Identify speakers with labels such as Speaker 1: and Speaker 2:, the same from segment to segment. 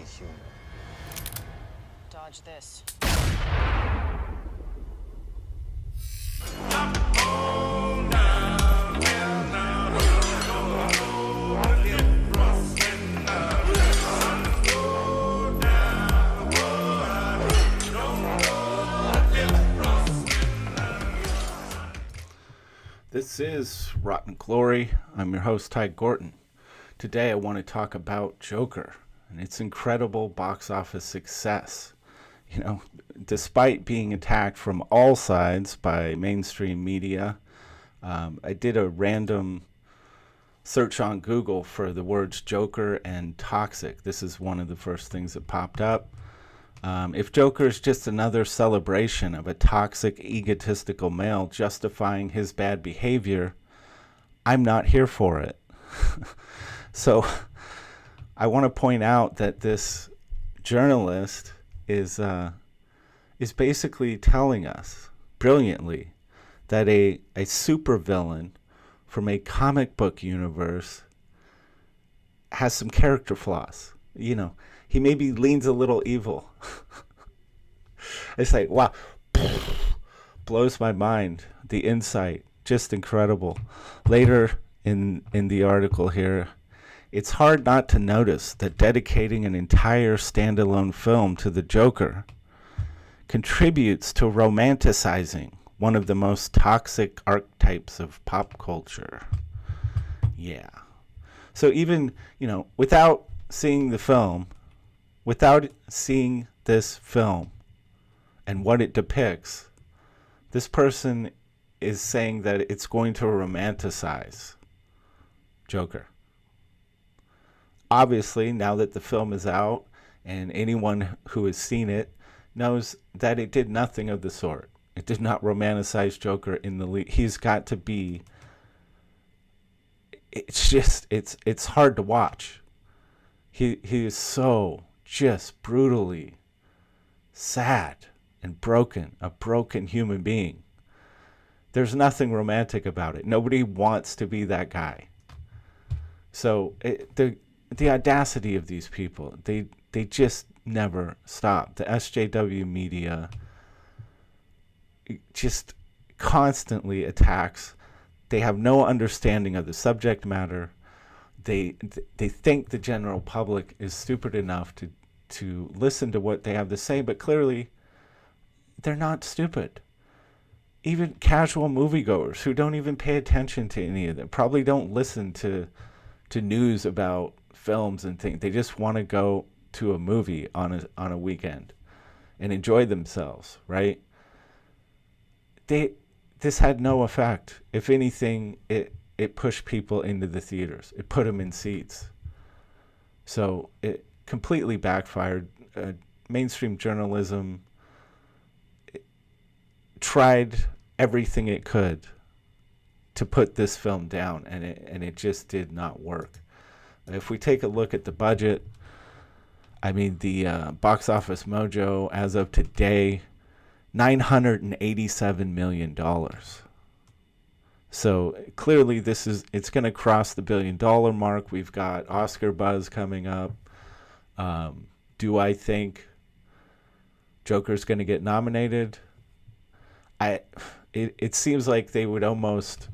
Speaker 1: human.
Speaker 2: Dodge this.
Speaker 3: This is Rotten Glory. I'm your host, Ty Gorton. Today I want to talk about Joker and its incredible box office success. You know, despite being attacked from all sides by mainstream media, I did a random search on Google for the words Joker and toxic. This is one of the first things that popped up. If Joker is just another celebration of a toxic, egotistical male justifying his bad behavior, I'm not here for it. So I want to point out that this journalist is basically telling us brilliantly that a supervillain from a comic book universe has some character flaws. You know, he maybe leans a little evil. It's like, wow, blows my mind. The insight, just incredible. Later in the article here, it's hard not to notice that dedicating an entire standalone film to the Joker contributes to romanticizing one of the most toxic archetypes of pop culture. Yeah. So even, without seeing the film, without seeing this film and what it depicts, this person is saying that it's going to romanticize Joker. Obviously, now that the film is out and anyone who has seen it knows that it did nothing of the sort. It did not romanticize Joker in the least. He's got to be, it's hard to watch. He is so just brutally sad and broken, a broken human being. There's nothing romantic about it. Nobody wants to be that guy. So the audacity of these people, they just never stop. The SJW media just constantly attacks. They have no understanding of the subject matter. They think the general public is stupid enough to listen to what they have to say, but clearly they're not stupid. Even casual moviegoers who don't even pay attention to any of them probably don't listen to news about films and things. They just want to go to a movie on a weekend and enjoy themselves, right? This had no effect. If anything, it pushed people into the theaters. It put them in seats. So it completely backfired. Mainstream journalism tried everything it could to put this film down, and it just did not work. If we take a look at the budget, I mean, the Box Office Mojo, as of today, $987 million. So clearly it's going to cross the $1 billion mark. We've got Oscar buzz coming up. Do I think Joker's going to get nominated? It seems like it would almost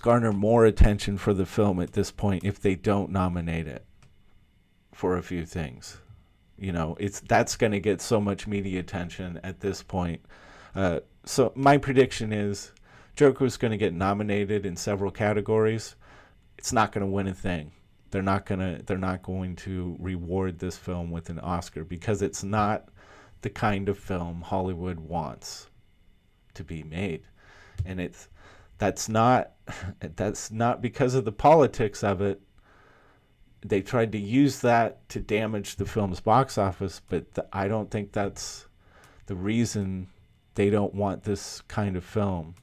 Speaker 3: garner more attention for the film at this point if they don't nominate it for a few things. That's going to get so much media attention at this point. So my prediction is Joker's going to get nominated in several categories. It's not going to win a thing. They're not going to reward this film with an Oscar because it's not the kind of film Hollywood wants to be made. And that's not because of the politics of it. They tried to use that to damage the film's box office, but I don't think that's the reason they don't want this kind of film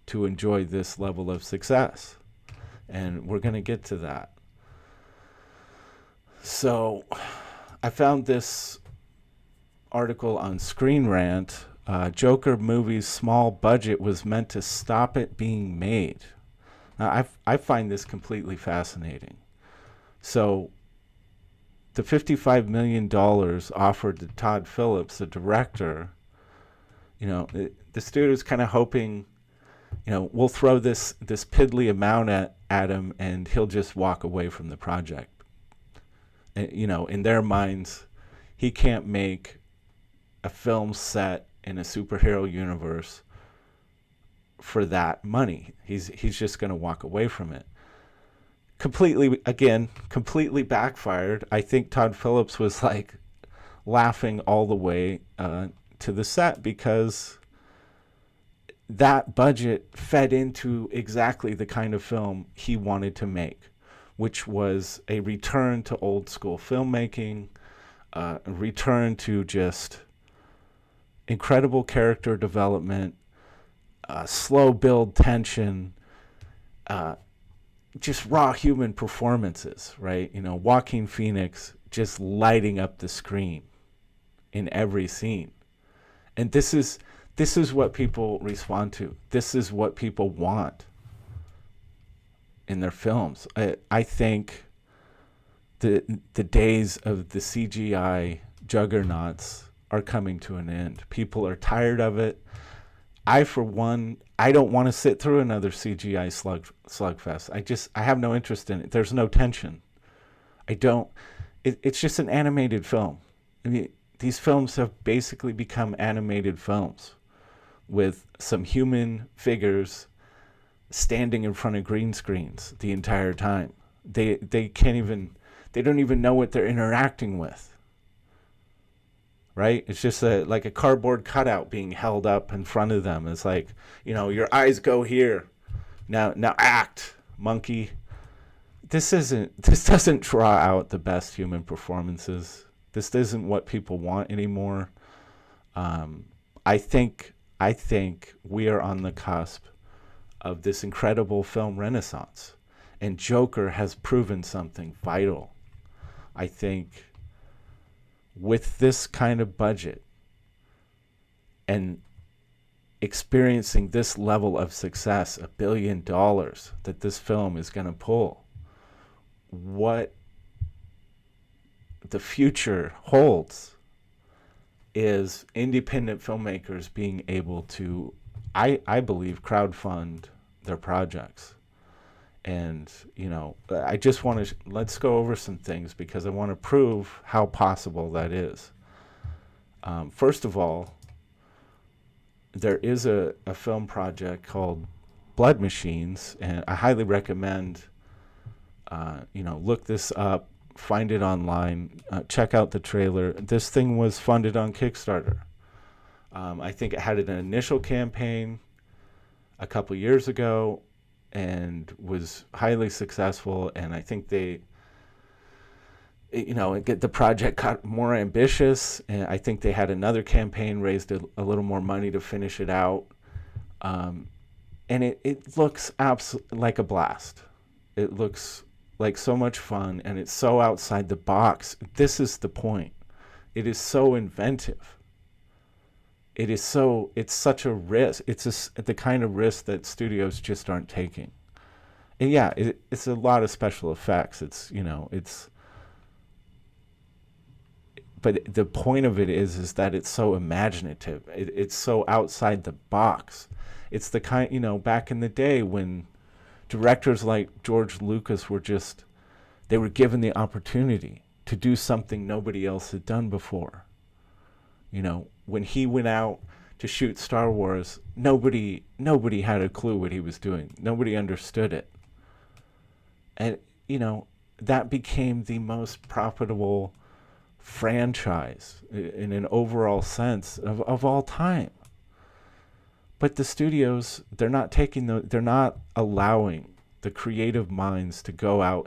Speaker 3: to enjoy this level of success. And we're going to get to that. So I found this article on Screen Rant. Joker movie's small budget was meant to stop it being made. Now, I find this completely fascinating. So the $55 million offered to Todd Phillips, the director, the studio's kind of hoping, we'll throw this piddly amount at him and he'll just walk away from the project. And, in their minds, he can't make a film set in a superhero universe for that money. He's just going to walk away from it. Completely backfired. I think Todd Phillips was like laughing all the way to the set, because that budget fed into exactly the kind of film he wanted to make, which was a return to old school filmmaking, a return to just incredible character development, slow build tension, just raw human performances, right? Joaquin Phoenix just lighting up the screen in every scene. And this is what people respond to. This is what people want in their films. I think the days of the CGI juggernauts are coming to an end. People are tired of it. I, for one, I don't want to sit through another CGI slugfest. I have no interest in it. There's no tension. It's just an animated film. I mean, these films have basically become animated films with some human figures standing in front of green screens the entire time. They don't even know what they're interacting with. Right? It's just like a cardboard cutout being held up in front of them. It's like, your eyes go here. Now act, monkey. This doesn't draw out the best human performances. This isn't what people want anymore. I think we are on the cusp of this incredible film renaissance. And Joker has proven something vital. I think with this kind of budget and experiencing this level of success, $1 billion that this film is going to pull, what the future holds is independent filmmakers being able to, I believe, crowdfund their projects. And, I just want to, let's go over some things because I want to prove how possible that is. First of all, there is a film project called Blood Machines, and I highly recommend, look this up, find it online, check out the trailer. This thing was funded on Kickstarter. I think it had an initial campaign a couple years ago and was highly successful, and I think the project got more ambitious, and I think they had another campaign, raised a little more money to finish it out, and it looks absolutely like a blast. It looks like so much fun, and it's so outside the box. This is the point. It is so inventive. It's such a risk. It's the kind of risk that studios just aren't taking. And yeah, it's a lot of special effects. But the point of it is that it's so imaginative. It's so outside the box. It's the kind, back in the day when directors like George Lucas they were given the opportunity to do something nobody else had done before. When he went out to shoot Star Wars, nobody had a clue what he was doing. Nobody understood it. And, that became the most profitable franchise in an overall sense of all time. But the studios, they're not allowing the creative minds to go out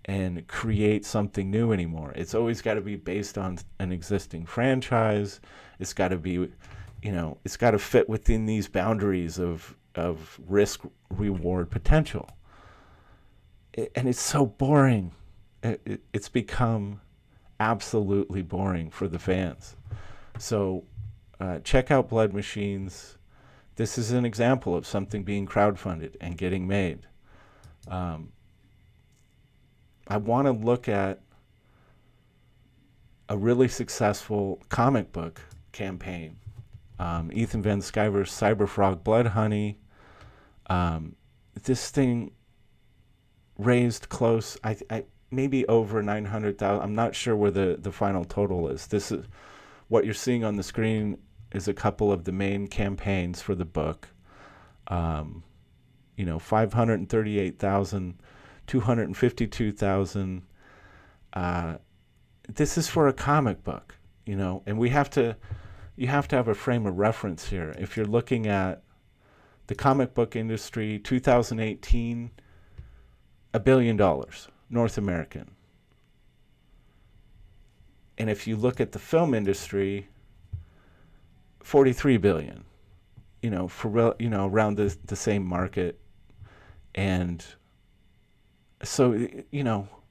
Speaker 3: and create something new anymore. It's always got to be based on an existing franchise. It's got to be, it's got to fit within these boundaries of risk reward potential. And it's so boring. It's become absolutely boring for the fans. So check out Blood Machines. This is an example of something being crowdfunded and getting made. I want to look at a really successful comic book campaign. Ethan Van Sciver's Cyberfrog Blood Honey. This thing raised close, maybe over 900,000. I'm not sure where the final total is. This is what you're seeing on the screen is a couple of the main campaigns for the book. 538,000, 252,000. This is for a comic book, and you have to have a frame of reference here. If you're looking at the comic book industry, 2018, $1 billion, North American. And if you look at the film industry, 43 billion, around the same market. And so,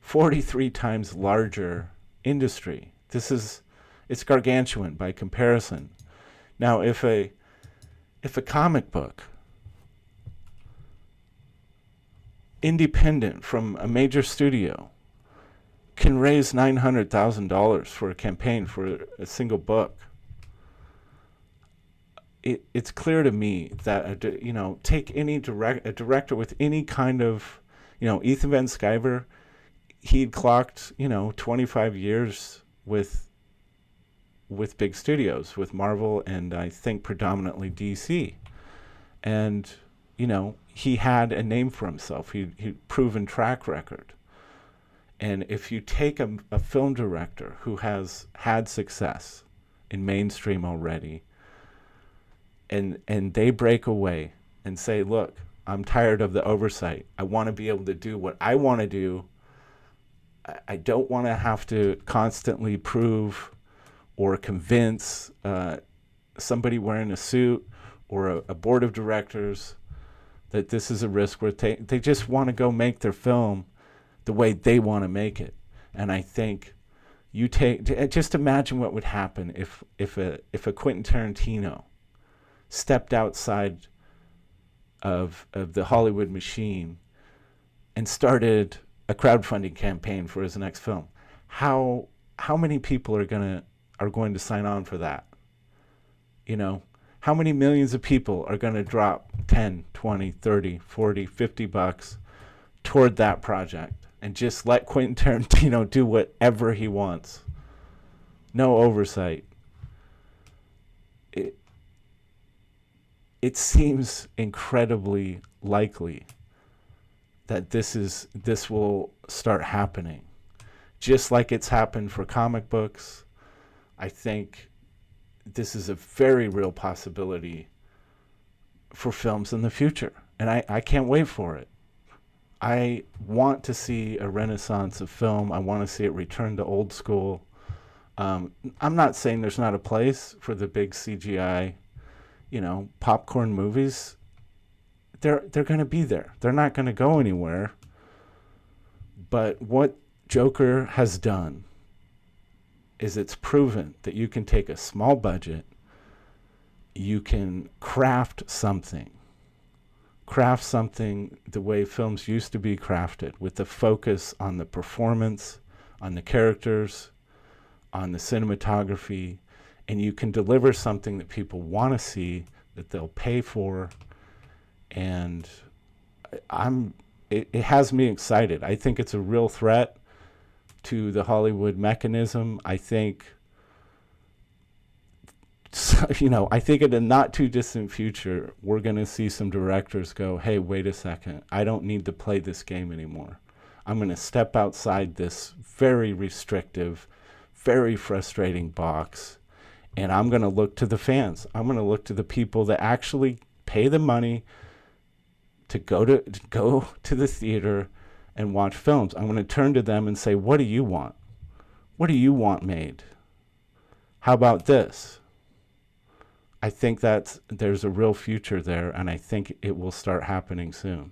Speaker 3: 43 times larger industry. It's gargantuan by comparison. Now, if a comic book, independent from a major studio, can raise $900,000 for a campaign for a single book, it's clear to me that take a director with any kind of, Ethan Van Sciver, he'd clocked 25 years with big studios, with Marvel and I think predominantly DC, and he had a name for himself. He'd proven track record. And if you take a film director who has had success in mainstream already, and they break away and say, look, I'm tired of the oversight. I want to be able to do what I want to do. I don't want to have to constantly prove or convince somebody wearing a suit or a board of directors that this is a risk worth taking. They just want to go make their film the way they want to make it. And I think just imagine what would happen if a Quentin Tarantino stepped outside of the Hollywood machine and started a crowdfunding campaign for his next film. How many people are going to sign on for that? How many millions of people are going to drop 10, 20, 30, 40, 50 bucks toward that project and just let Quentin Tarantino do whatever he wants? No oversight. It seems incredibly likely that this will start happening. Just like it's happened for comic books, I think this is a very real possibility for films in the future. And I can't wait for it. I want to see a renaissance of film. I want to see it return to old school. I'm not saying there's not a place for the big CGI, popcorn movies. They're going to be there. They're not going to go anywhere. But what Joker has done is it's proven that you can take a small budget, you can craft something the way films used to be crafted, with the focus on the performance, on the characters, on the cinematography, and you can deliver something that people want to see, that they'll pay for. And it has me excited. I think it's a real threat to the Hollywood mechanism. I think I think in a not too distant future, we're going to see some directors go, hey, wait a second, I don't need to play this game anymore. I'm going to step outside this very restrictive, very frustrating box, and I'm going to look to the fans. I'm going to look to the people that actually pay the money to go to the theater and watch films. I'm going to turn to them and say, what do you want? What do you want made? How about this? I think there's a real future there, and I think it will start happening soon.